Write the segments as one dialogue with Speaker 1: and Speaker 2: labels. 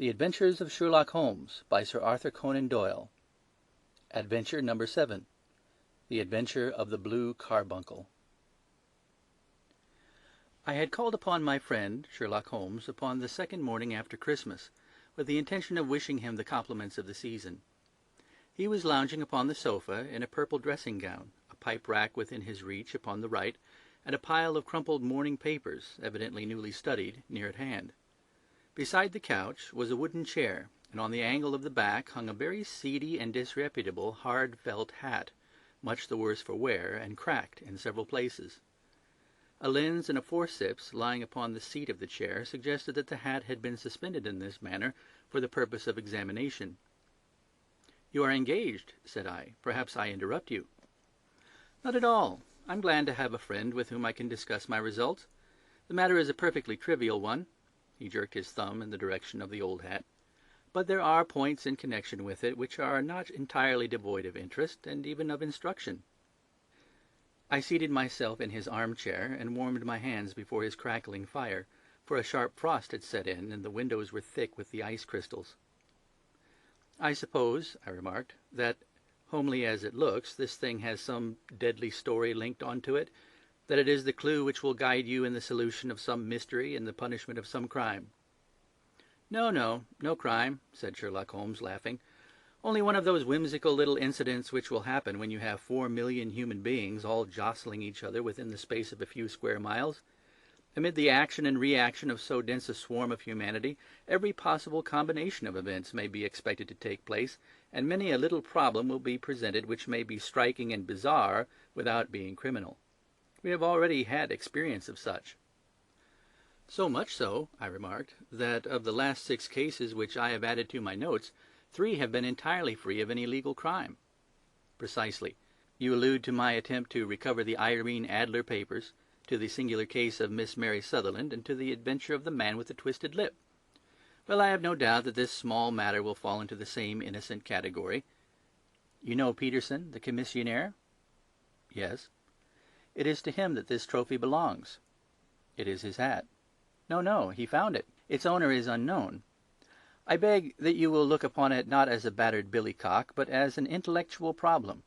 Speaker 1: The Adventures of Sherlock Holmes by Sir Arthur Conan Doyle. Adventure number 7. The Adventure of the Blue Carbuncle. I had called upon my friend Sherlock Holmes upon the second morning after Christmas, with the intention of wishing him the compliments of the season. He was lounging upon the sofa in a purple dressing-gown, a pipe-rack within his reach upon the right, and a pile of crumpled morning papers, evidently newly studied, near at hand. Beside the couch was a wooden chair, and on the angle of the back hung a very seedy and disreputable hard felt hat, much the worse for wear, and cracked in several places. A lens and a forceps lying upon the seat of the chair suggested that the hat had been suspended in this manner for the purpose of examination. "You are engaged," said I. "Perhaps I interrupt you." "Not at all. I'm glad to have a friend with whom I can discuss my results. The matter is a perfectly trivial one." He jerked his thumb in the direction of the old hat. "But there are points in connection with it which are not entirely devoid of interest, and even of instruction." I seated myself in his armchair and warmed my hands before his crackling fire, for a sharp frost had set in, and the windows were thick with the ice crystals. "I suppose," I remarked, "that, homely as it looks, this thing has some deadly story linked on to it, that it is the clue which will guide you in the solution of some mystery and the punishment of some crime." No crime," said Sherlock Holmes, laughing. "Only one of those whimsical little incidents which will happen when you have 4,000,000 human beings all jostling each other within the space of a few square miles. Amid the action and reaction of so dense a swarm of humanity, every possible combination of events may be expected to take place, and many a little problem will be presented which may be striking and bizarre without being criminal. We have already had experience of such." "So much so," I remarked, "that of the last 6 cases which I have added to my notes, 3 have been entirely free of any legal crime." "Precisely. You allude to my attempt to recover the Irene Adler papers, to the singular case of Miss Mary Sutherland, and to the adventure of the man with the twisted lip. Well, I have no doubt that this small matter will fall into the same innocent category. You know Peterson, the commissionaire?" "Yes." "It is to him that this trophy belongs." "It is his hat." No, he found it. Its owner is unknown. I beg that you will look upon it not as a battered billycock, but as an intellectual problem.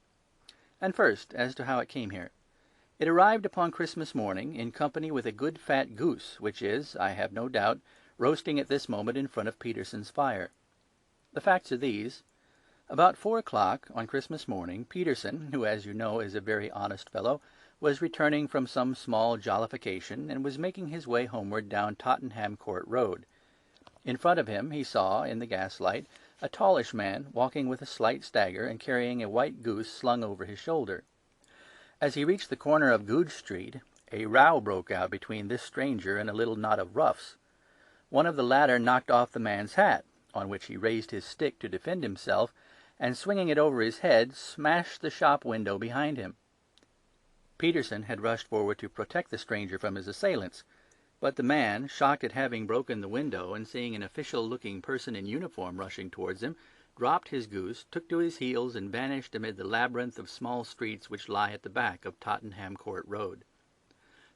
Speaker 1: And first, as to how it came here. It arrived upon Christmas morning in company with a good fat goose, which is, I have no doubt, roasting at this moment in front of Peterson's fire. The facts are these. About 4 o'clock on Christmas morning, Peterson, who, as you know, is a very honest fellow, was returning from some small jollification, and was making his way homeward down Tottenham Court Road. In front of him he saw, in the gaslight, a tallish man walking with a slight stagger and carrying a white goose slung over his shoulder. As he reached the corner of Goodge Street, a row broke out between this stranger and a little knot of roughs. One of the latter knocked off the man's hat, on which he raised his stick to defend himself, and swinging it over his head, smashed the shop window behind him. Peterson had rushed forward to protect the stranger from his assailants, but the man, shocked at having broken the window, and seeing an official-looking person in uniform rushing towards him, dropped his goose, took to his heels, and vanished amid the labyrinth of small streets which lie at the back of Tottenham Court Road.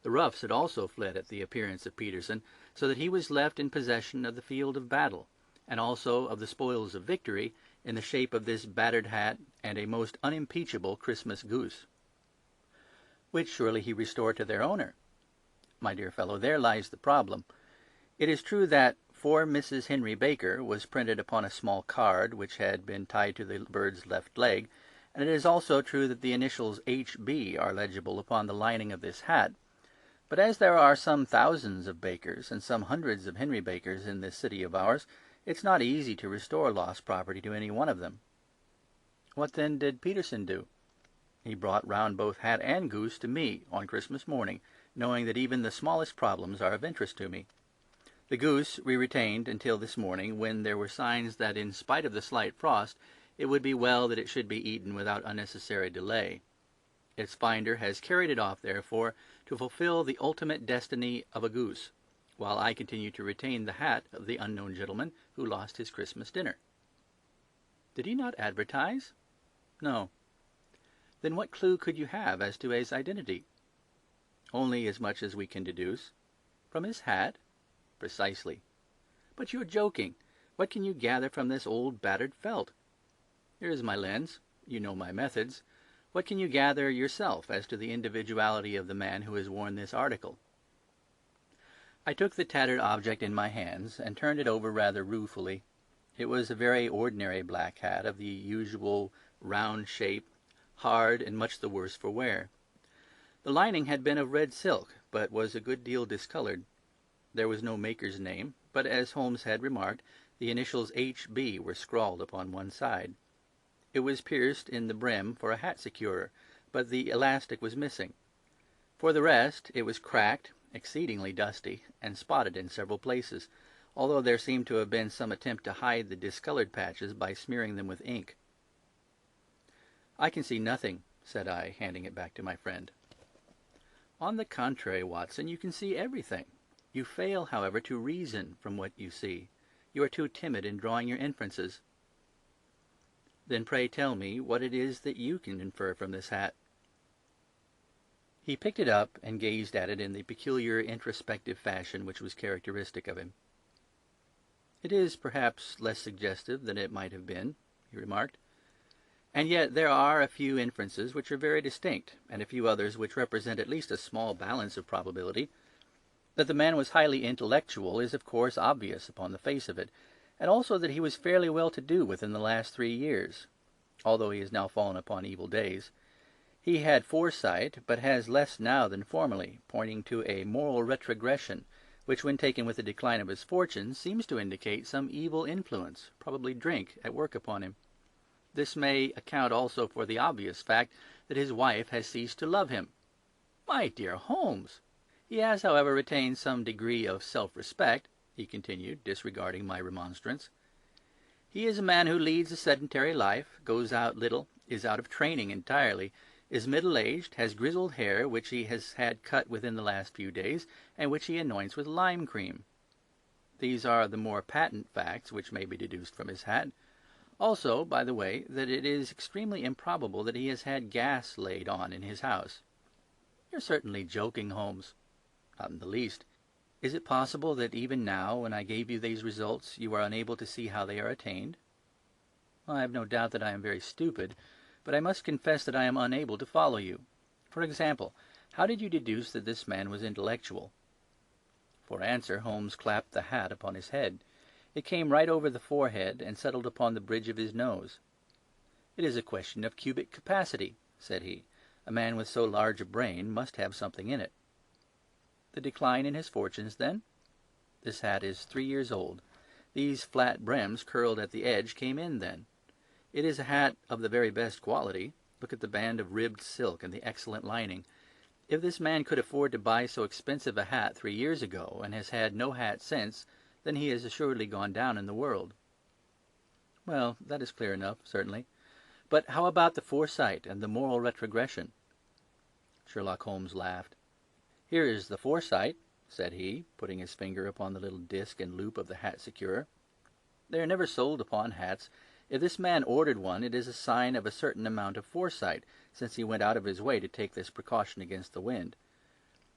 Speaker 1: The roughs had also fled at the appearance of Peterson, so that he was left in possession of the field of battle, and also of the spoils of victory, in the shape of this battered hat and a most unimpeachable Christmas goose. Which surely he restored to their owner. My dear fellow, there lies the problem. It is true that "For Mrs. Henry Baker" was printed upon a small card which had been tied to the bird's left leg, and it is also true that the initials H.B. are legible upon the lining of this hat. But as there are some thousands of Bakers and some hundreds of Henry Bakers in this city of ours, it's not easy to restore lost property to any one of them. What then did Peterson do? He brought round both hat and goose to me on Christmas morning, knowing that even the smallest problems are of interest to me. The goose we retained until this morning, when there were signs that, in spite of the slight frost, it would be well that it should be eaten without unnecessary delay. Its finder has carried it off, therefore, to fulfill the ultimate destiny of a goose, while I continue to retain the hat of the unknown gentleman who lost his Christmas dinner. Did he not advertise? No. Then what clue could you have as to his identity? Only as much as we can deduce. From his hat? Precisely. But you're joking. What can you gather from this old battered felt? Here is my lens. You know my methods. What can you gather yourself as to the individuality of the man who has worn this article?" I took the tattered object in my hands and turned it over rather ruefully. It was a very ordinary black hat of the usual round shape, hard and much the worse for wear. The lining had been of red silk, but was a good deal discoloured. There was no maker's name, but as Holmes had remarked, the initials H.B. were scrawled upon one side. It was pierced in the brim for a hat securer, but the elastic was missing. For the rest, it was cracked, exceedingly dusty, and spotted in several places, although there seemed to have been some attempt to hide the discoloured patches by smearing them with ink. "I can see nothing," said I, handing it back to my friend. "On the contrary, Watson, you can see everything. You fail, however, to reason from what you see. You are too timid in drawing your inferences." "Then pray tell me what it is that you can infer from this hat." He picked it up and gazed at it in the peculiar introspective fashion which was characteristic of him. "It is perhaps less suggestive than it might have been," he remarked. "And yet there are a few inferences which are very distinct, and a few others which represent at least a small balance of probability. That the man was highly intellectual is of course obvious upon the face of it, and also that he was fairly well to do within the last 3 years, although he has now fallen upon evil days. He had foresight, but has less now than formerly, pointing to a moral retrogression, which when taken with the decline of his fortunes seems to indicate some evil influence, probably drink, at work upon him. This may account also for the obvious fact that his wife has ceased to love him." "My dear Holmes!" "He has, however, retained some degree of self-respect," he continued, disregarding my remonstrance. "He is a man who leads a sedentary life, goes out little, is out of training entirely, is middle-aged, has grizzled hair which he has had cut within the last few days, and which he anoints with lime cream. These are the more patent facts which may be deduced from his hat. Also, by the way, that it is extremely improbable that he has had gas laid on in his house." "You're certainly joking, Holmes." "Not in the least. Is it possible that even now, when I gave you these results, you are unable to see how they are attained?" "I have no doubt that I am very stupid, but I must confess that I am unable to follow you. For example, how did you deduce that this man was intellectual?" For answer Holmes clapped the hat upon his head. It came right over the forehead and settled upon the bridge of his nose. "It is a question of cubic capacity," said he. "A man with so large a brain must have something in it." "The decline in his fortunes, then?" "This hat is 3 years old. These flat brims curled at the edge came in then. It is a hat of the very best quality. Look at the band of ribbed silk and the excellent lining. If this man could afford to buy so expensive a hat 3 years ago, and has had no hat since, then he has assuredly gone down in the world." "Well, that is clear enough, certainly. But how about the foresight and the moral retrogression?" Sherlock Holmes laughed. "Here is the foresight," said he, putting his finger upon the little disc and loop of the hat securer. "They are never sold upon hats. If this man ordered one, it is a sign of a certain amount of foresight, since he went out of his way to take this precaution against the wind.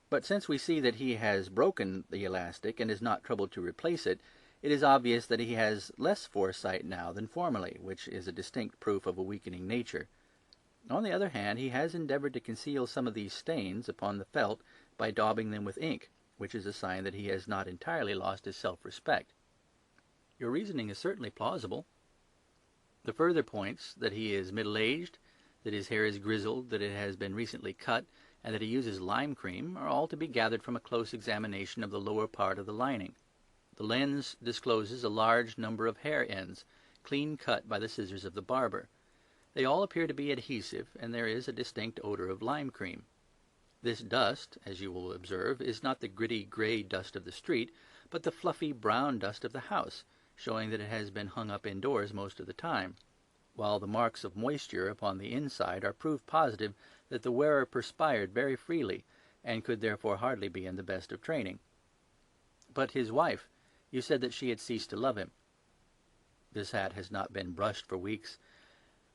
Speaker 1: But since we see that he has broken the elastic and is not troubled to replace it, it is obvious that he has less foresight now than formerly, which is a distinct proof of a weakening nature. On the other hand, he has endeavoured to conceal some of these stains upon the felt by daubing them with ink, which is a sign that he has not entirely lost his self-respect." "Your reasoning is certainly plausible." "The further points, that he is middle-aged, that his hair is grizzled, that it has been recently cut, and that he uses lime cream, are all to be gathered from a close examination of the lower part of the lining. The lens discloses a large number of hair ends, clean cut by the scissors of the barber. They all appear to be adhesive, and there is a distinct odour of lime cream. This dust, as you will observe, is not the gritty grey dust of the street, but the fluffy brown dust of the house, showing that it has been hung up indoors most of the time, while the marks of moisture upon the inside are proof positive that the wearer perspired very freely, and could therefore hardly be in the best of training." "But his wife, you said that she had ceased to love him." "This hat has not been brushed for weeks.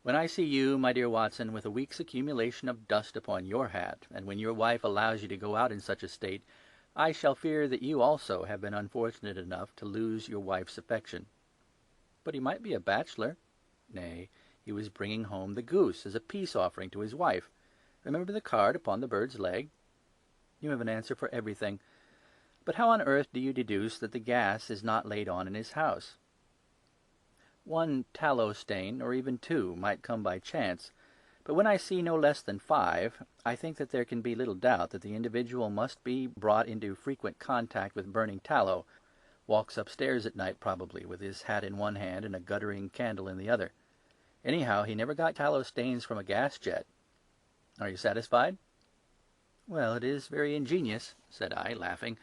Speaker 1: When I see you, my dear Watson, with a week's accumulation of dust upon your hat, and when your wife allows you to go out in such a state, I shall fear that you also have been unfortunate enough to lose your wife's affection." But he might be a bachelor. Nay, he was bringing home the goose as a peace offering to his wife. Remember the card upon the bird's leg? You have an answer for everything. But how on earth do you deduce that the gas is not laid on in his house? One tallow stain, or even two, might come by chance, but when I see no less than 5, I think that there can be little doubt that the individual must be brought into frequent contact with burning tallow, walks upstairs at night probably, with his hat in one hand and a guttering candle in the other. Anyhow, he never got tallow stains from a gas jet. Are you satisfied? Well, it is very ingenious, said I, laughing.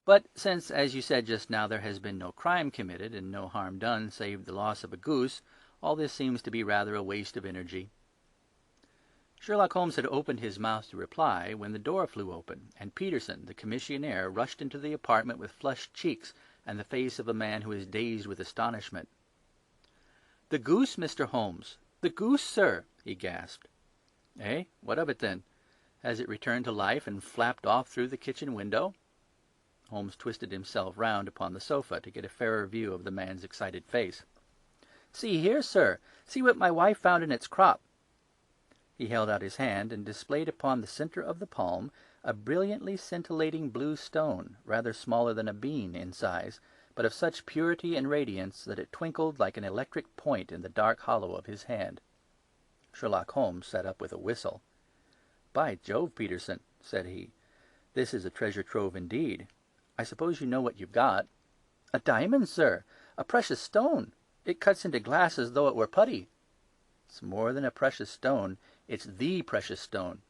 Speaker 1: But since, as you said just now, there has been no crime committed and no harm done save the loss of a goose, all this seems to be rather a waste of energy. Sherlock Holmes had opened his mouth to reply when the door flew open, and Peterson, the commissionaire, rushed into the apartment with flushed cheeks and the face of a man who is dazed with astonishment. "The goose, Mr. Holmes! The goose, sir!" he gasped. "Eh? What of it, then? Has it returned to life and flapped off through the kitchen window?" Holmes twisted himself round upon the sofa to get a fairer view of the man's excited face. "See here, sir! See what my wife found in its crop!" He held out his hand and displayed upon the centre of the palm a brilliantly scintillating blue stone, rather smaller than a bean in size, but of such purity and radiance that it twinkled like an electric point in the dark hollow of his hand. Sherlock Holmes sat up with a whistle. "By Jove, Peterson," said he, "this is a treasure trove indeed. I suppose you know what you've got." "A diamond, sir! A precious stone! It cuts into glass as though it were putty." "It's more than a precious stone. It's the precious stone."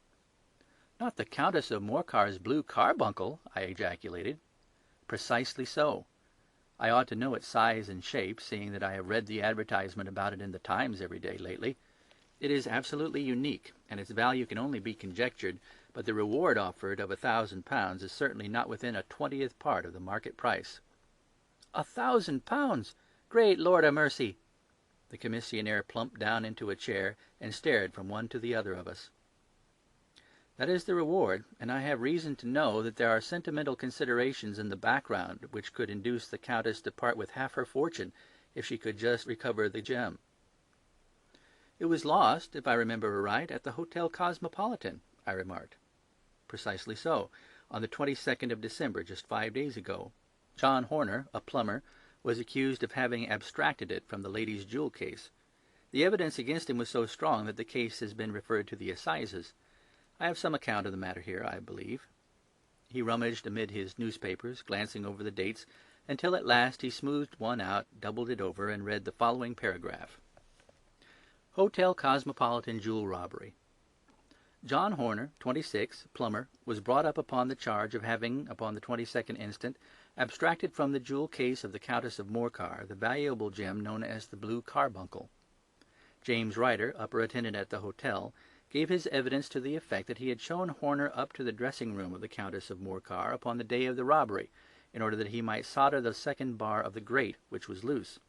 Speaker 1: "Not the Countess of Morcar's blue carbuncle!" I ejaculated. "Precisely so. I ought to know its size and shape, seeing that I have read the advertisement about it in the Times every day lately. It is absolutely unique, and its value can only be conjectured, but the reward offered of £1,000 is certainly not within a 20th part of the market price." £1,000! Great Lord a mercy! The commissionaire plumped down into a chair and stared from one to the other of us. "That is the reward, and I have reason to know that there are sentimental considerations in the background which could induce the Countess to part with half her fortune if she could just recover the gem." "It was lost, if I remember aright, at the Hotel Cosmopolitan," I remarked. "Precisely so, on the 22nd of December, just 5 days ago. John Horner, a plumber, was accused of having abstracted it from the lady's jewel case. The evidence against him was so strong that the case has been referred to the assizes. I have some account of the matter here, I believe." He rummaged amid his newspapers, glancing over the dates, until at last he smoothed one out, doubled it over, and read the following paragraph: "Hotel Cosmopolitan Jewel Robbery. John Horner, 26, plumber, was brought up upon the charge of having, upon the 22nd instant, abstracted from the jewel case of the Countess of Morcar the valuable gem known as the blue carbuncle. James Ryder, upper attendant at the hotel, gave his evidence to the effect that he had shown Horner up to the dressing-room of the Countess of Morcar upon the day of the robbery, in order that he might solder the second bar of the grate, which was loose.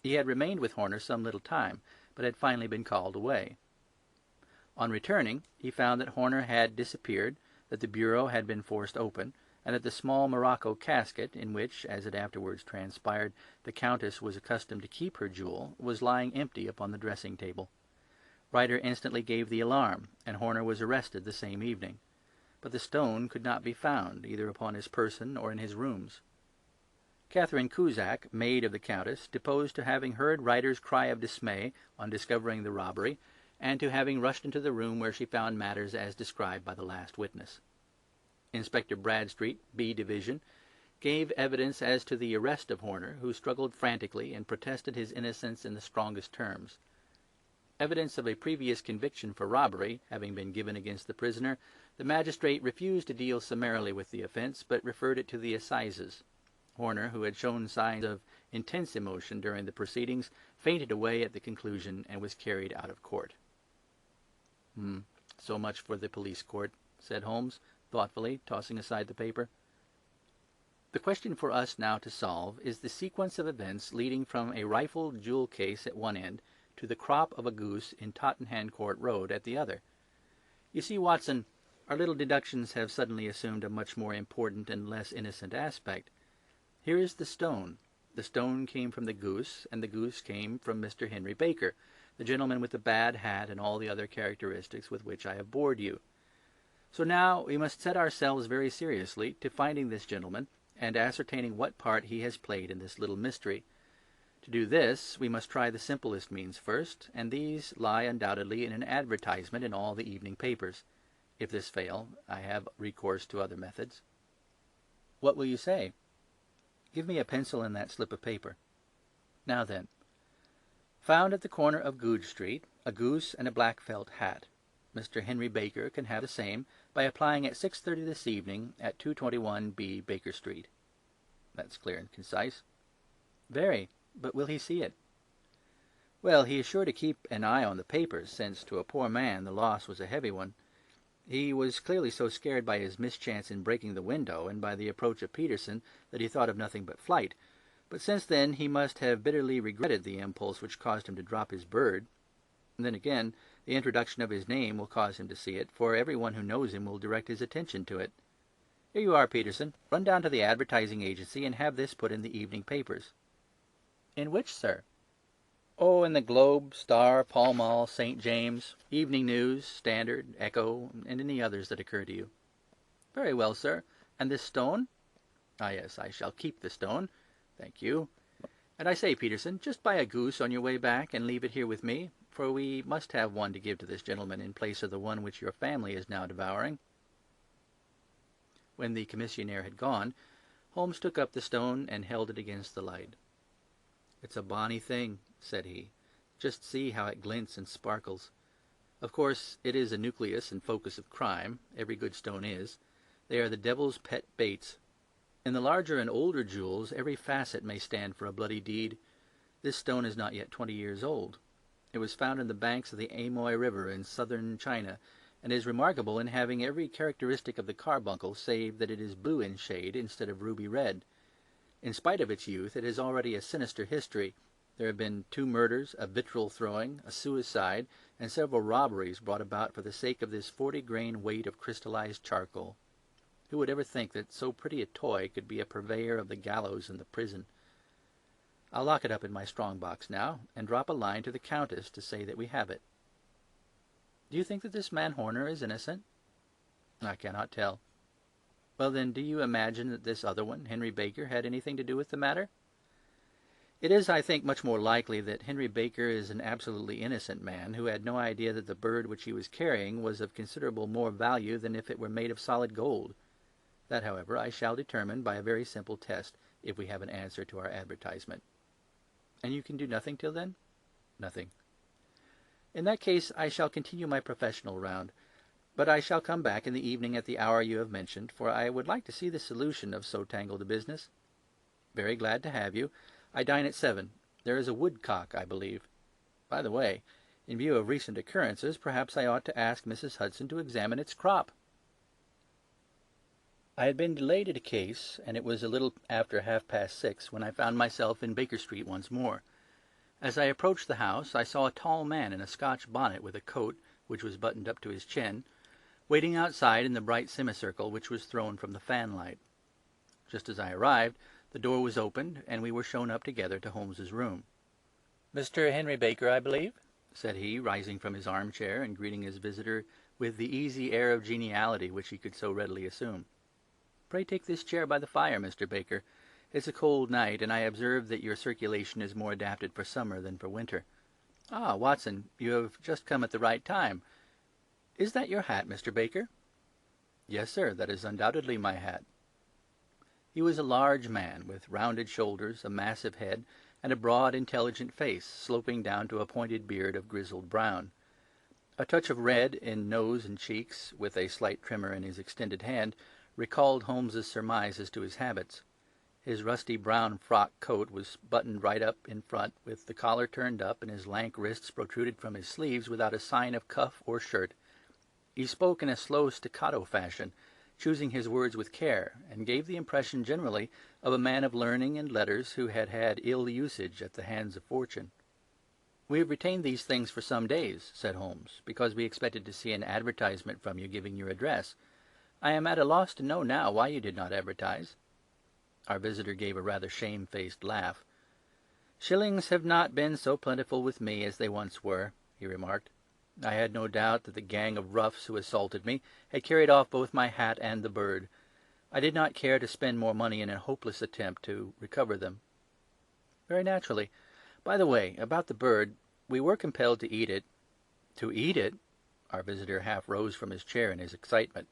Speaker 1: He had remained with Horner some little time, but had finally been called away. On returning, he found that Horner had disappeared, that the bureau had been forced open, and that the small morocco casket, in which, as it afterwards transpired, the Countess was accustomed to keep her jewel, was lying empty upon the dressing-table. Ryder instantly gave the alarm, and Horner was arrested the same evening. But the stone could not be found, either upon his person or in his rooms. Catherine Cusack, maid of the Countess, deposed to having heard Ryder's cry of dismay on discovering the robbery, and to having rushed into the room where she found matters as described by the last witness. Inspector Bradstreet, B Division, gave evidence as to the arrest of Horner, who struggled frantically and protested his innocence in the strongest terms. Evidence of a previous conviction for robbery having been given against the prisoner, the magistrate refused to deal summarily with the offence, but referred it to the assizes. Horner, who had shown signs of intense emotion during the proceedings, fainted away at the conclusion and was carried out of court. So much for the police court," said Holmes, thoughtfully, tossing aside the paper. "The question for us now to solve is the sequence of events leading from a rifled jewel case at one end to the crop of a goose in Tottenham Court Road at the other. You see, Watson, our little deductions have suddenly assumed a much more important and less innocent aspect. Here is the stone. The stone came from the goose, and the goose came from Mr. Henry Baker, the gentleman with the bad hat and all the other characteristics with which I have bored you. So now we must set ourselves very seriously to finding this gentleman and ascertaining what part he has played in this little mystery. To do this, we must try the simplest means first, and these lie undoubtedly in an advertisement in all the evening papers. If this fail, I have recourse to other methods. What will you say? Give me a pencil and that slip of paper. Now then, found at the corner of Goodge Street, a goose and a black felt hat. Mr. Henry Baker can have the same by applying at 6:30 this evening at 221B Baker Street. That's clear and concise. Very. But will he see it? Well, he is sure to keep an eye on the papers, since to a poor man the loss was a heavy one. He was clearly so scared by his mischance in breaking the window and by the approach of Peterson that he thought of nothing but flight. But since then he must have bitterly regretted the impulse which caused him to drop his bird. And then again, the introduction of his name will cause him to see it, for every one who knows him will direct his attention to it. Here you are, Peterson. Run down to the advertising agency and have this put in the evening papers. In which, sir? Oh, in the Globe, Star, Pall Mall, St. James, Evening News, Standard, Echo, and any others that occur to you. Very well, sir. And this stone? Ah, yes, I shall keep the stone. Thank you. And I say, Peterson, just buy a goose on your way back and leave it here with me, for we must have one to give to this gentleman in place of the one which your family is now devouring. When the commissionaire had gone, Holmes took up the stone and held it against the light. "It's a bonny thing," said he. "Just see how it glints and sparkles. Of course, it is a nucleus and focus of crime. Every good stone is. They are the devil's pet baits. In the larger and older jewels, every facet may stand for a bloody deed. This stone is not yet 20 years old. It was found in the banks of the Amoy River in southern China, and is remarkable in having every characteristic of the carbuncle, save that it is blue in shade instead of ruby red. In spite of its youth, it has already a sinister history. There have been 2 murders, a vitriol throwing, a suicide, and several robberies brought about for the sake of this 40-grain weight of crystallized charcoal. Who would ever think that so pretty a toy could be a purveyor of the gallows and the prison? I'll lock it up in my strong-box now, and drop a line to the Countess to say that we have it. Do you think that this man Horner is innocent? I cannot tell. Well, then, do you imagine that this other one, Henry Baker, had anything to do with the matter? It is, I think, much more likely that Henry Baker is an absolutely innocent man who had no idea that the bird which he was carrying was of considerable more value than if it were made of solid gold. That, however, I shall determine by a very simple test, if we have an answer to our advertisement. And you can do nothing till then? Nothing. In that case, I shall continue my professional round. But I shall come back in the evening at the hour you have mentioned, for I would like to see the solution of so tangled a business. Very glad to have you. I dine at 7. There is a woodcock, I believe. By the way, in view of recent occurrences, perhaps I ought to ask Mrs. Hudson to examine its crop. I had been delayed at a case, and it was a little after 6:30 when I found myself in Baker Street once more. As I approached the house, I saw a tall man in a Scotch bonnet with a coat which was buttoned up to his chin, waiting outside in the bright semicircle which was thrown from the fanlight. Just as I arrived, the door was opened, and we were shown up together to Holmes's room. "Mr. Henry Baker, I believe?" said he, rising from his armchair and greeting his visitor with the easy air of geniality which he could so readily assume. "Pray take this chair by the fire, Mr. Baker. It's a cold night, and I observe that your circulation is more adapted for summer than for winter. Ah, Watson, you have just come at the right time. Is that your hat, Mr. Baker?" "Yes, sir, that is undoubtedly my hat." He was a large man, with rounded shoulders, a massive head, and a broad, intelligent face, sloping down to a pointed beard of grizzled brown. A touch of red in nose and cheeks, with a slight tremor in his extended hand, recalled Holmes's surmise as to his habits. His rusty brown frock coat was buttoned right up in front, with the collar turned up, and his lank wrists protruded from his sleeves without a sign of cuff or shirt. He spoke in a slow staccato fashion, choosing his words with care, and gave the impression generally of a man of learning and letters who had had ill usage at the hands of fortune. "We have retained these things for some days," said Holmes, "because we expected to see an advertisement from you giving your address. I am at a loss to know now why you did not advertise." Our visitor gave a rather shamefaced laugh. "Shillings have not been so plentiful with me as they once were," he remarked. "I had no doubt that the gang of roughs who assaulted me had carried off both my hat and the bird. I did not care to spend more money in a hopeless attempt to recover them." "Very naturally. By the way, about the bird, we were compelled to eat it." "To eat it?" Our visitor half rose from his chair in his excitement.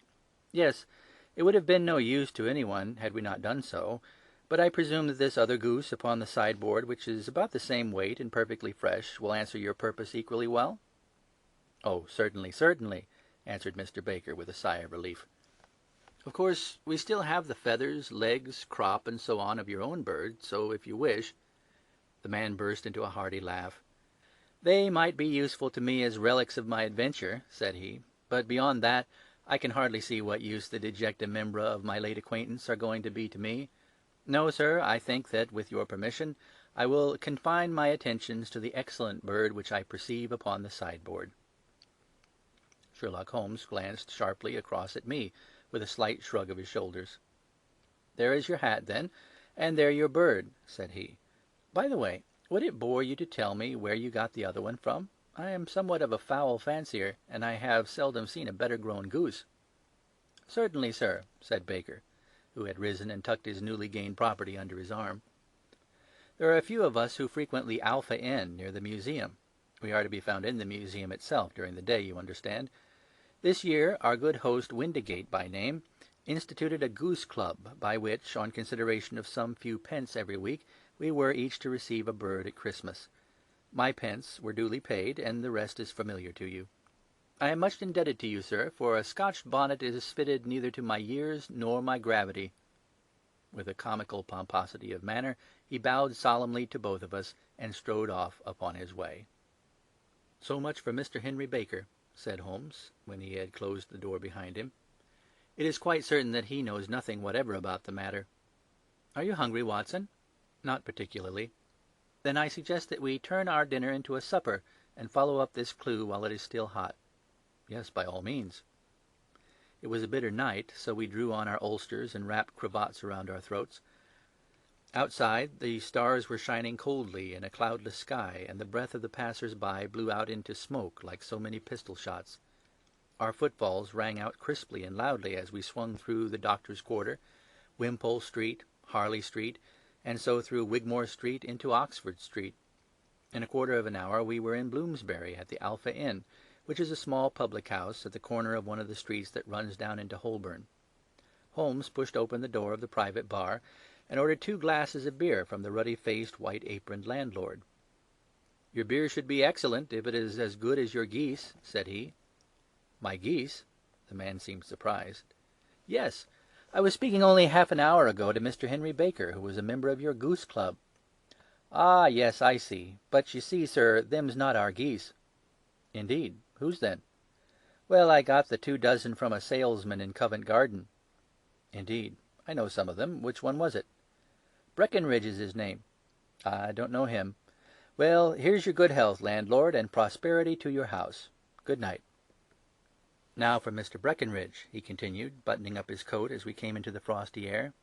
Speaker 1: "Yes, it would have been no use to anyone had we not done so. But I presume that this other goose upon the sideboard, which is about the same weight and perfectly fresh, will answer your purpose equally well?" "Oh, certainly, certainly," answered Mr. Baker, with a sigh of relief. "Of course, we still have the feathers, legs, crop, and so on of your own bird, so if you wish—" The man burst into a hearty laugh. "They might be useful to me as relics of my adventure," said he, "but beyond that I can hardly see what use the dejecta membra of my late acquaintance are going to be to me. No, sir, I think that, with your permission, I will confine my attentions to the excellent bird which I perceive upon the sideboard." Sherlock Holmes glanced sharply across at me, with a slight shrug of his shoulders. "There is your hat, then, and there your bird," said he. "By the way, would it bore you to tell me where you got the other one from? I am somewhat of a fowl fancier, and I have seldom seen a better grown goose." "Certainly, sir," said Baker, who had risen and tucked his newly gained property under his arm. "There are a few of us who frequent the Alpha Inn near the museum. We are to be found in the museum itself during the day, you understand. This year our good host, Windigate by name, instituted a goose club, by which, on consideration of some few pence every week, we were each to receive a bird at Christmas. My pence were duly paid, and the rest is familiar to you. I am much indebted to you, sir, for a Scotch bonnet is fitted neither to my years nor my gravity." With a comical pomposity of manner, he bowed solemnly to both of us, and strode off upon his way. "So much for Mr. Henry Baker," said Holmes, when he had closed the door behind him. "It is quite certain that he knows nothing whatever about the matter. Are you hungry, Watson?" "Not particularly." "Then I suggest that we turn our dinner into a supper, and follow up this clue while it is still hot." "Yes, by all means." It was a bitter night, so we drew on our ulsters and wrapped cravats around our throats. Outside, the stars were shining coldly in a cloudless sky, and the breath of the passers-by blew out into smoke like so many pistol shots. Our footfalls rang out crisply and loudly as we swung through the Doctor's Quarter, Wimpole Street, Harley Street, and so through Wigmore Street into Oxford Street. In a quarter of an hour we were in Bloomsbury at the Alpha Inn, which is a small public-house at the corner of one of the streets that runs down into Holborn. Holmes pushed open the door of the private bar, and ordered 2 glasses of beer from the ruddy-faced, white-aproned landlord. "Your beer should be excellent, if it is as good as your geese," said he. "My geese?" The man seemed surprised. "Yes. I was speaking only half an hour ago to Mr. Henry Baker, who was a member of your goose club." "Ah, yes, I see. But you see, sir, them's not our geese." "Indeed. Whose then?" "Well, I got the 2 dozen from a salesman in Covent Garden." "Indeed. I know some of them. Which one was it?" "Breckenridge is his name." "I don't know him. Well, here's your good health, landlord, and prosperity to your house. Good night. Now for Mr. Breckenridge," he continued, buttoning up his coat as we came into the frosty air.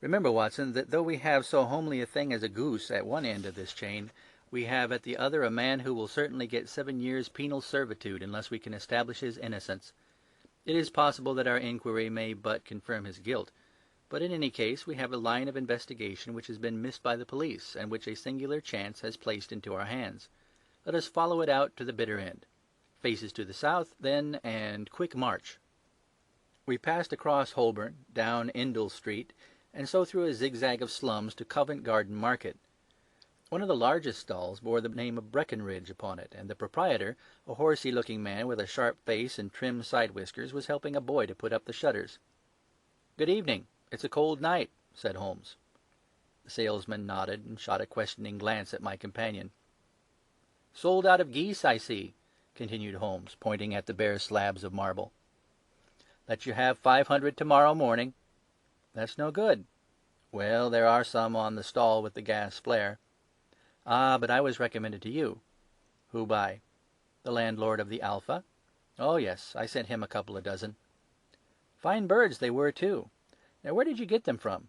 Speaker 1: "Remember, Watson, that though we have so homely a thing as a goose at one end of this chain, we have at the other a man who will certainly get 7 years' penal servitude unless we can establish his innocence. It is possible that our inquiry may but confirm his guilt, but in any case we have a line of investigation which has been missed by the police, and which a singular chance has placed into our hands. Let us follow it out to the bitter end. Faces to the south, then, and quick march." We passed across Holborn, down Indal Street, and so through a zigzag of slums to Covent Garden Market. One of the largest stalls bore the name of Breckenridge upon it, and the proprietor, a horsey-looking man with a sharp face and trim side-whiskers, was helping a boy to put up the shutters. "Good evening. It's a cold night," said Holmes. The salesman nodded and shot a questioning glance at my companion. "Sold out of geese, I see," continued Holmes, pointing at the bare slabs of marble. "Let you have 500 tomorrow morning." "That's no good." "Well, there are some on the stall with the gas flare." "Ah, but I was recommended to you." "Who by?" "The landlord of the Alpha." "Oh, yes, I sent him a couple of dozen." "Fine birds they were, too. Now, where did you get them from?"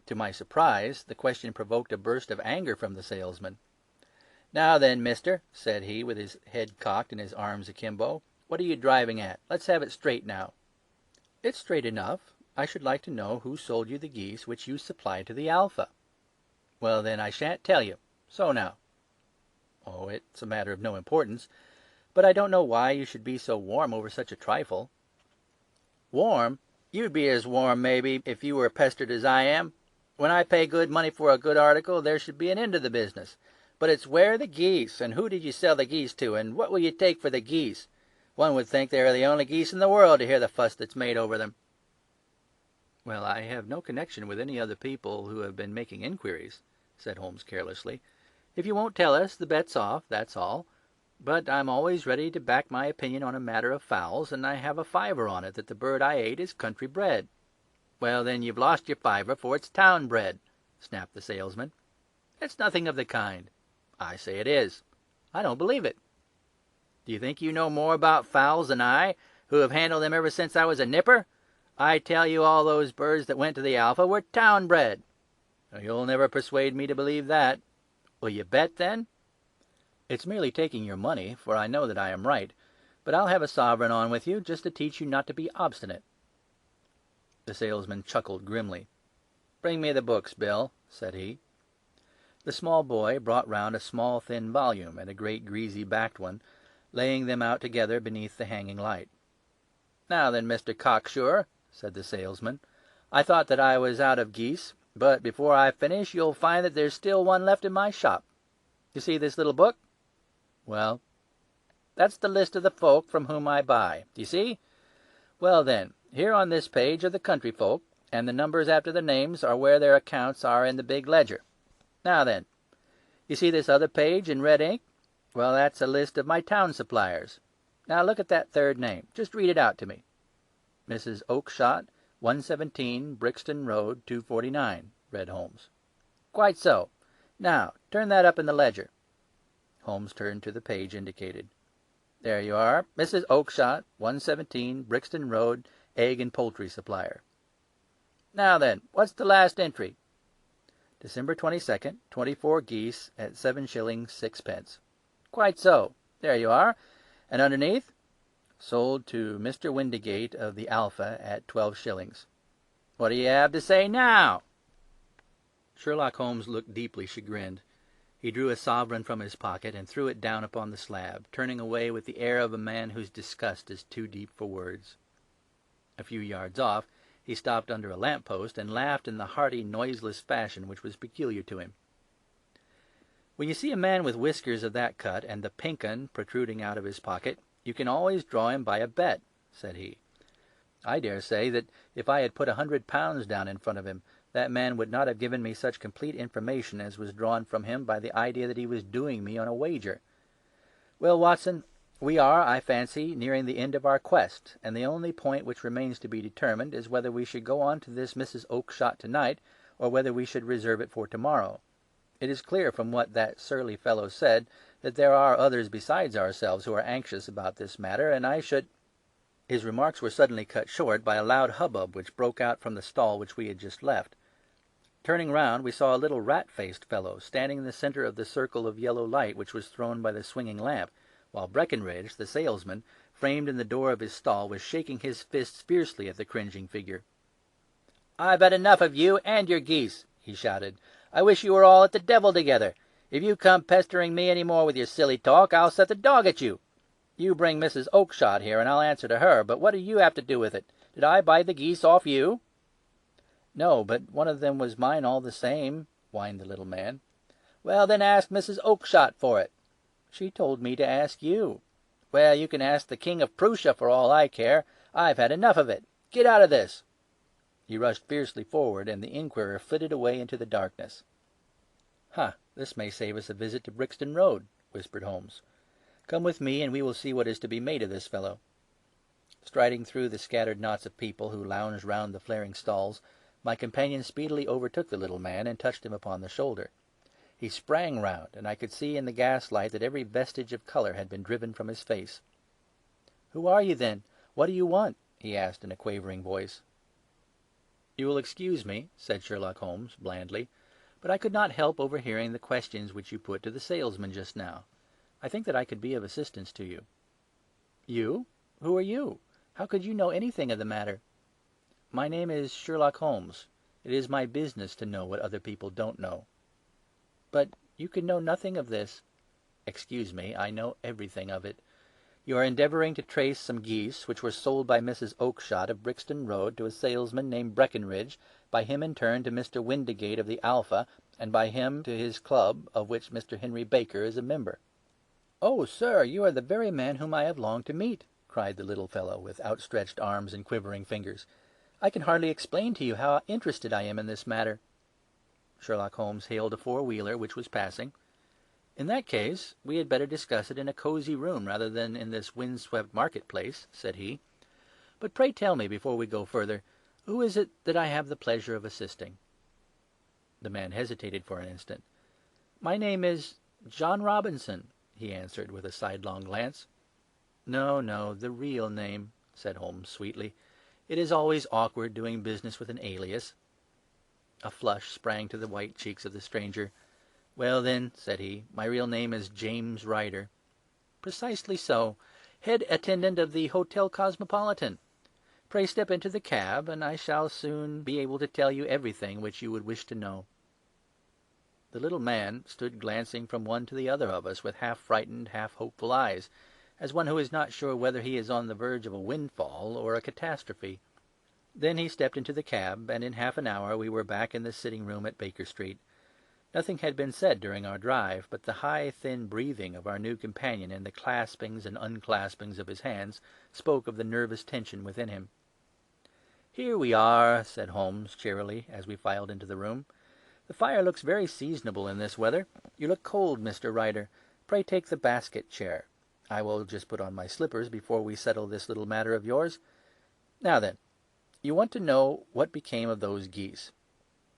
Speaker 1: To my surprise, the question provoked a burst of anger from the salesman. "Now then, mister," said he, with his head cocked and his arms akimbo, "what are you driving at? Let's have it straight now." "It's straight enough. I should like to know who sold you the geese which you supplied to the Alpha." "Well, then, I shan't tell you. So now." "Oh, it's a matter of no importance. But I don't know why you should be so warm over such a trifle." "Warm? You'd be as warm, maybe, if you were pestered as I am. When I pay good money for a good article, there should be an end to the business. But it's where are the geese, and who did you sell the geese to, and what will you take for the geese? One would think they are the only geese in the world to hear the fuss that's made over them." "Well, I have no connection with any other people who have been making inquiries," said Holmes carelessly. "If you won't tell us, the bet's off, that's all. But I'm always ready to back my opinion on a matter of fowls, and I have a fiver on it that the bird I ate is country bred." "Well, then, you've lost your fiver, for it's town bred," snapped the salesman. "It's nothing of the kind." "I say it is." "I don't believe it." "Do you think you know more about fowls than I, who have handled them ever since I was a nipper? I tell you all those birds that went to the Alpha were town bred." "You'll never persuade me to believe that." "Will you bet, then?" "It's merely taking your money, for I know that I am right. But I'll have a sovereign on with you, just to teach you not to be obstinate." The salesman chuckled grimly. "Bring me the books, Bill," said he. The small boy brought round a small thin volume and a great greasy-backed one, laying them out together beneath the hanging light. "Now then, Mr. Cocksure," said the salesman, "I thought that I was out of geese, but before I finish you'll find that there's still one left in my shop. You see this little book? Well, that's the list of the folk from whom I buy. Do you see? Well, then, here on this page are the country folk, and the numbers after the names are where their accounts are in the big ledger. Now then, you see this other page in red ink? Well, that's a list of my town suppliers. Now look at that third name. Just read it out to me." "Mrs. Oakshott, 117 Brixton Road, 249, read Holmes. "Quite so. Now turn that up in the ledger." Holmes turned to the page indicated. "There you are. Mrs. Oakshott, 117 Brixton Road, egg and poultry supplier. Now then, what's the last entry?" "December 22nd, 24 geese at 7 shillings 6 pence. "Quite so. There you are. And underneath? Sold to Mr. Windigate of the Alpha at 12 shillings. What do you have to say now?" Sherlock Holmes looked deeply chagrined. He drew a sovereign from his pocket and threw it down upon the slab, turning away with the air of a man whose disgust is too deep for words. A few yards off, he stopped under a lamp-post and laughed in the hearty, noiseless fashion which was peculiar to him. "When you see a man with whiskers of that cut and the pink 'un protruding out of his pocket, you can always draw him by a bet," said he. "I dare say that if I had put £100 down in front of him, that man would not have given me such complete information as was drawn from him by the idea that he was doing me on a wager. Well, Watson, we are, I fancy, nearing the end of our quest, and the only point which remains to be determined is whether we should go on to this Mrs. Oakshott tonight, or whether we should reserve it for tomorrow. It is clear from what that surly fellow said that there are others besides ourselves who are anxious about this matter, and I should—" His remarks were suddenly cut short by a loud hubbub which broke out from the stall which we had just left. Turning round, we saw a little rat-faced fellow standing in the centre of the circle of yellow light which was thrown by the swinging lamp, while Breckenridge, the salesman, framed in the door of his stall, was shaking his fists fiercely at the cringing figure. "I've had enough of you and your geese," he shouted. "I wish you were all at the devil together. If you come pestering me any more with your silly talk, I'll set the dog at you. You bring Mrs. Oakshott here, and I'll answer to her, but what do you have to do with it? Did I buy the geese off you?" "No, but one of them was mine all the same," whined the little man. "Well, then ask Mrs. Oakshott for it." "She told me to ask you." "Well, you can ask the King of Prussia for all I care. I've had enough of it. Get out of this." He rushed fiercely forward, and the inquirer flitted away into the darkness. This may save us a visit to Brixton Road," whispered Holmes. "Come with me, and we will see what is to be made of this fellow." Striding through the scattered knots of people who lounged round the flaring stalls, my companion speedily overtook the little man and touched him upon the shoulder. He sprang round, and I could see in the gaslight that every vestige of colour had been driven from his face. "Who are you, then? What do you want?" he asked in a quavering voice. "You will excuse me," said Sherlock Holmes, blandly, "but I could not help overhearing the questions which you put to the salesman just now. I think that I could be of assistance to you." "You? Who are you? How could you know anything of the matter?" "My name is Sherlock Holmes. It is my business to know what other people don't know." "But you could know nothing of this." "Excuse me, I know everything of it. You are endeavouring to trace some geese which were sold by Mrs. Oakshott of Brixton Road to a salesman named Breckenridge, by him in turn to Mr. Windigate of the Alpha, and by him to his club, of which Mr. Henry Baker is a member." "Oh, sir, you are the very man whom I have longed to meet," cried the little fellow, with outstretched arms and quivering fingers. "I can hardly explain to you how interested I am in this matter." Sherlock Holmes hailed a four-wheeler which was passing. "In that case we had better discuss it in a cosy room rather than in this wind-swept market-place," said he. "But pray tell me, before we go further, who is it that I have the pleasure of assisting?" The man hesitated for an instant. "My name is John Robinson," he answered, with a sidelong glance. "No, no, the real name," said Holmes sweetly. "It is always awkward doing business with an alias." A flush sprang to the white cheeks of the stranger. "Well, then," said he, "my real name is James Ryder." "Precisely so. Head attendant of the Hotel Cosmopolitan. Pray step into the cab, and I shall soon be able to tell you everything which you would wish to know." The little man stood glancing from one to the other of us with half-frightened, half-hopeful eyes, as one who is not sure whether he is on the verge of a windfall or a catastrophe. Then he stepped into the cab, and in half an hour we were back in the sitting-room at Baker Street. Nothing had been said during our drive, but the high, thin breathing of our new companion and the claspings and unclaspings of his hands spoke of the nervous tension within him. "Here we are," said Holmes cheerily, as we filed into the room. "The fire looks very seasonable in this weather. You look cold, Mr. Ryder. Pray take the basket chair. I will just put on my slippers before we settle this little matter of yours. Now then, you want to know what became of those geese?"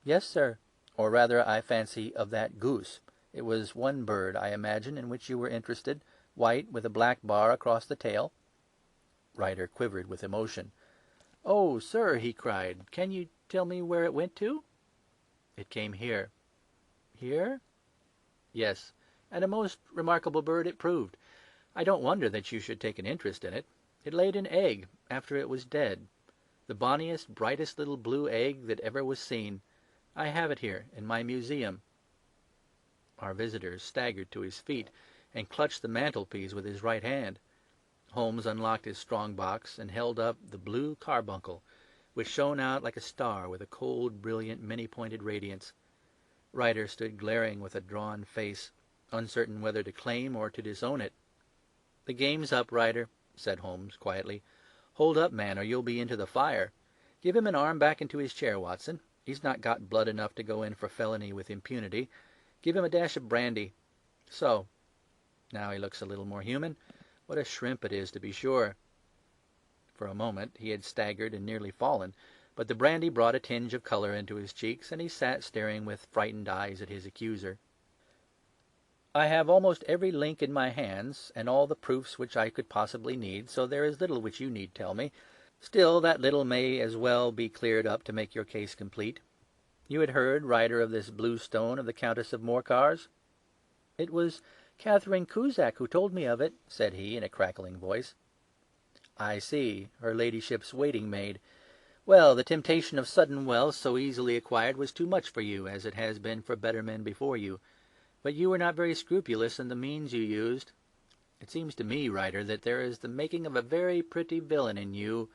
Speaker 1: "Yes, sir." "Or rather, I fancy, of that goose. It was one bird, I imagine, in which you were interested, white, with a black bar across the tail." Ryder quivered with emotion. "Oh, sir," he cried, "can you tell me where it went to?" "It came here." "Here?" "Yes, and a most remarkable bird it proved. I don't wonder that you should take an interest in it. It laid an egg after it was dead, the bonniest, brightest little blue egg that ever was seen. I have it here in my museum." Our visitor staggered to his feet and clutched the mantelpiece with his right hand. Holmes unlocked his strong-box and held up the blue carbuncle, which shone out like a star with a cold, brilliant, many-pointed radiance. Ryder stood glaring with a drawn face, uncertain whether to claim or to disown it. "The game's up, Ryder," said Holmes quietly. "Hold up, man, or you'll be into the fire. Give him an arm back into his chair, Watson. He's not got blood enough to go in for felony with impunity. Give him a dash of brandy. So. Now he looks a little more human. What a shrimp it is, to be sure." For a moment he had staggered and nearly fallen, but the brandy brought a tinge of colour into his cheeks, and he sat staring with frightened eyes at his accuser. "I have almost every link in my hands, and all the proofs which I could possibly need, so there is little which you need tell me. Still, that little may as well be cleared up to make your case complete. You had heard, Ryder, of this blue stone of the Countess of Morcar's?" "It was Catherine Cusack who told me of it," said he, in a crackling voice. "I see, her ladyship's waiting-maid. Well, the temptation of sudden wealth so easily acquired was too much for you, as it has been for better men before you. But you were not very scrupulous in the means you used. It seems to me, Ryder, that there is the making of a very pretty villain in you.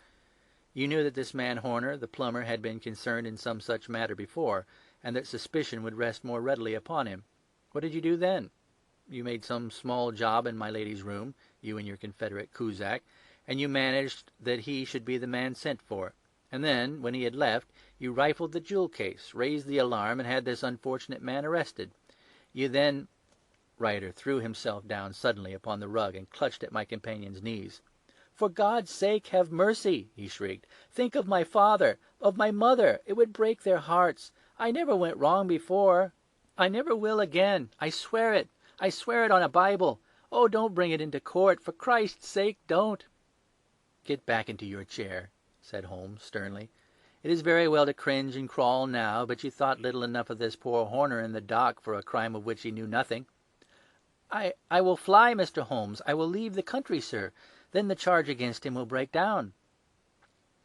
Speaker 1: You knew that this man Horner, the plumber, had been concerned in some such matter before, and that suspicion would rest more readily upon him. What did you do then? You made some small job in my lady's room, you and your confederate Cusack, and you managed that he should be the man sent for. And then, when he had left, you rifled the jewel case, raised the alarm, and had this unfortunate man arrested. You then—" Ryder threw himself down suddenly upon the rug and clutched at my companion's knees. "For God's sake, have mercy!" he shrieked. "Think of my father, of my mother. It would break their hearts. I never went wrong before. I never will again. I swear it. I swear it on a Bible. Oh, don't bring it into court. For Christ's sake, don't." "Get back into your chair," said Holmes sternly. It is very well to cringe and crawl now, but you thought little enough of this poor Horner in the dock for a crime of which he knew nothing." I will fly, Mr. Holmes. I will leave the country, sir. Then the charge against him will break down."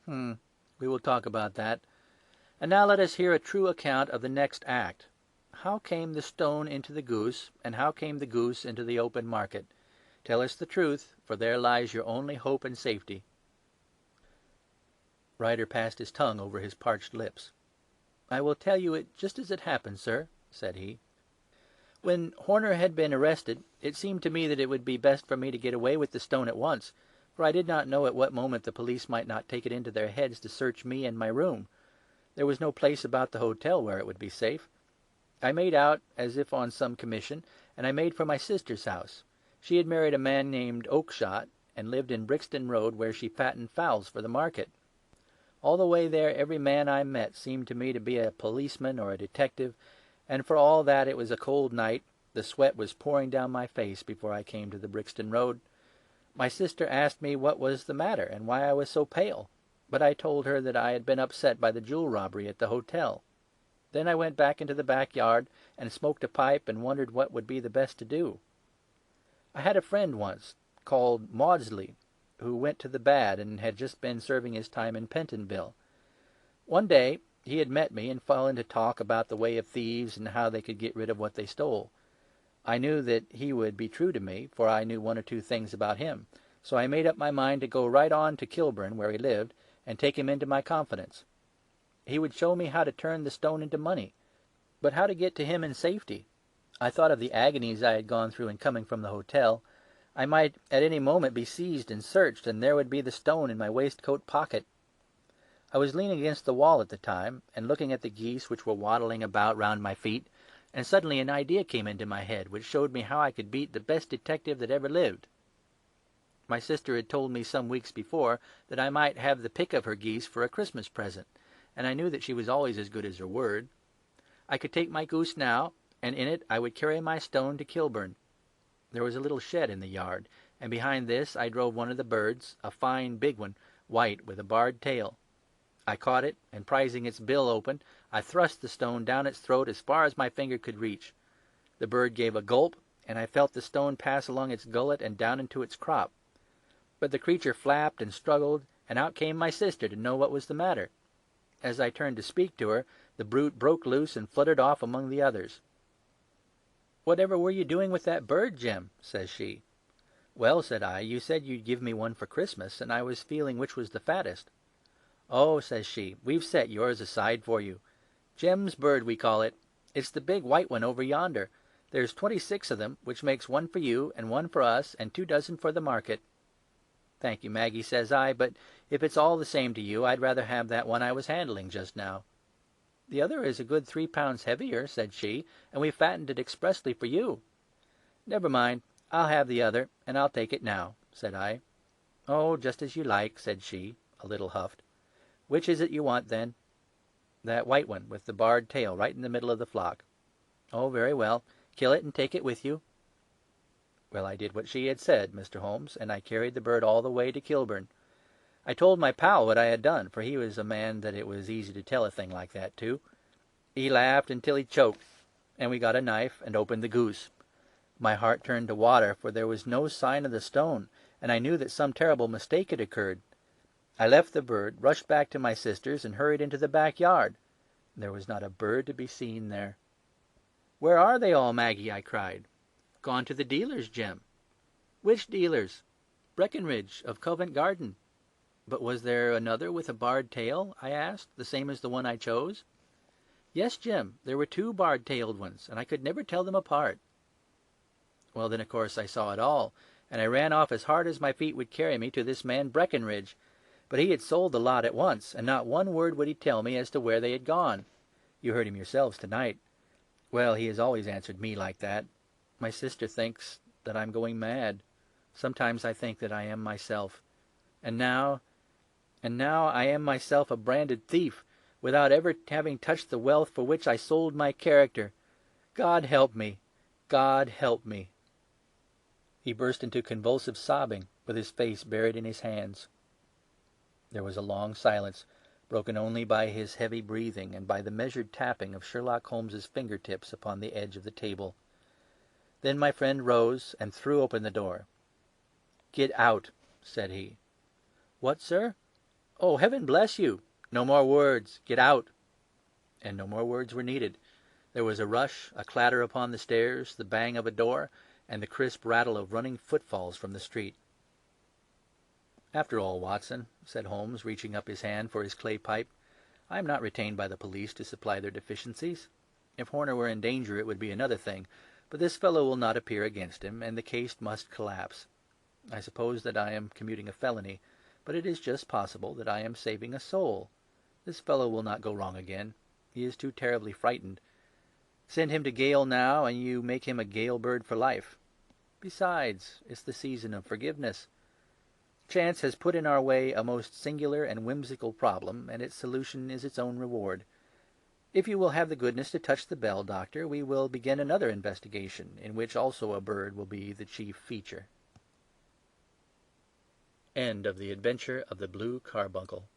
Speaker 1: We will talk about that. And now let us hear a true account of the next act. How came the stone into the goose, and how came the goose into the open market? Tell us the truth, for there lies your only hope and safety." Ryder passed his tongue over his parched lips. "I will tell you it just as it happened, sir," said he. "When Horner had been arrested, it seemed to me that it would be best for me to get away with the stone at once, for I did not know at what moment the police might not take it into their heads to search me and my room. There was no place about the hotel where it would be safe. I made out as if on some commission, and I made for my sister's house. She had married a man named Oakshott, and lived in Brixton Road, where she fattened fowls for the market. All the way there every man I met seemed to me to be a policeman or a detective, and for all that it was a cold night, the sweat was pouring down my face before I came to the Brixton Road. My sister asked me what was the matter, and why I was so pale, but I told her that I had been upset by the jewel robbery at the hotel. Then I went back into the backyard and smoked a pipe and wondered what would be the best to do. I had a friend once, called Maudsley, who went to the bad and had just been serving his time in Pentonville. One day he had met me and fell into talk about the way of thieves and how they could get rid of what they stole. I knew that he would be true to me, for I knew one or two things about him, so I made up my mind to go right on to Kilburn, where he lived, and take him into my confidence. He would show me how to turn the stone into money, but how to get to him in safety. I thought of the agonies I had gone through in coming from the hotel. I might at any moment be seized and searched, and there would be the stone in my waistcoat pocket. I was leaning against the wall at the time, and looking at the geese which were waddling about round my feet, and suddenly an idea came into my head which showed me how I could beat the best detective that ever lived. My sister had told me some weeks before that I might have the pick of her geese for a Christmas present, and I knew that she was always as good as her word. I could take my goose now, and in it I would carry my stone to Kilburn. There was a little shed in the yard, and behind this I drove one of the birds, a fine big one, white with a barred tail. I caught it, and prizing its bill open, I thrust the stone down its throat as far as my finger could reach. The bird gave a gulp, and I felt the stone pass along its gullet and down into its crop. But the creature flapped and struggled, and out came my sister to know what was the matter. As I turned to speak to her, the brute broke loose and fluttered off among the others. "Whatever were you doing with that bird, Jim?" says she. "Well," said I, "you said you'd give me one for Christmas, and I was feeling which was the fattest." "Oh," says she, "we've set yours aside for you. Jem's bird, we call it. It's the big white one over yonder. There's 26 of them, which makes one for you and one for us and 2 dozen for the market." "Thank you, Maggie," says I, "but if it's all the same to you, I'd rather have that one I was handling just now." "The other is a good 3 pounds heavier," said she, "and we fattened it expressly for you." "Never mind, I'll have the other, and I'll take it now," said I. "Oh, just as you like," said she, a little huffed. "Which is it you want, then?" "That white one, with the barred tail, right in the middle of the flock." "Oh, very well. Kill it and take it with you." Well, I did what she had said, Mr. Holmes, and I carried the bird all the way to Kilburn. I told my pal what I had done, for he was a man that it was easy to tell a thing like that to. He laughed until he choked, and we got a knife and opened the goose. My heart turned to water, for there was no sign of the stone, and I knew that some terrible mistake had occurred. I left the bird, rushed back to my sister's, and hurried into the backyard. There was not a bird to be seen there. "Where are they all, Maggie?" I cried. "Gone to the dealers, Jem." "Which dealers?" "Breckenridge, of Covent Garden." "But was there another with a barred tail?" I asked, "the same as the one I chose?" "Yes, Jim, there were 2 barred-tailed ones, and I could never tell them apart." Well, then, of course, I saw it all, and I ran off as hard as my feet would carry me to this man Breckenridge. But he had sold the lot at once, and not one word would he tell me as to where they had gone. You heard him yourselves tonight. Well, he has always answered me like that. My sister thinks that I'm going mad. Sometimes I think that I am myself. And now I am myself a branded thief, without ever having touched the wealth for which I sold my character. God help me! God help me!" He burst into convulsive sobbing, with his face buried in his hands. There was a long silence, broken only by his heavy breathing and by the measured tapping of Sherlock Holmes's fingertips upon the edge of the table. Then my friend rose and threw open the door. "Get out," said he. "What, sir?" "Oh, heaven bless you! No more words. Get out." And no more words were needed. There was a rush, a clatter upon the stairs, the bang of a door, and the crisp rattle of running footfalls from the street. "After all, Watson," said Holmes, reaching up his hand for his clay pipe, "I am not retained by the police to supply their deficiencies. If Horner were in danger it would be another thing, but this fellow will not appear against him, and the case must collapse. I suppose that I am commuting a felony, but it is just possible that I am saving a soul. This fellow will not go wrong again. He is too terribly frightened. Send him to gaol now, and you make him a gaol bird for life. Besides, it's the season of forgiveness. Chance has put in our way a most singular and whimsical problem, and its solution is its own reward. If you will have the goodness to touch the bell, Doctor, we will begin another investigation, in which also a bird will be the chief feature." End of The Adventure of the Blue Carbuncle.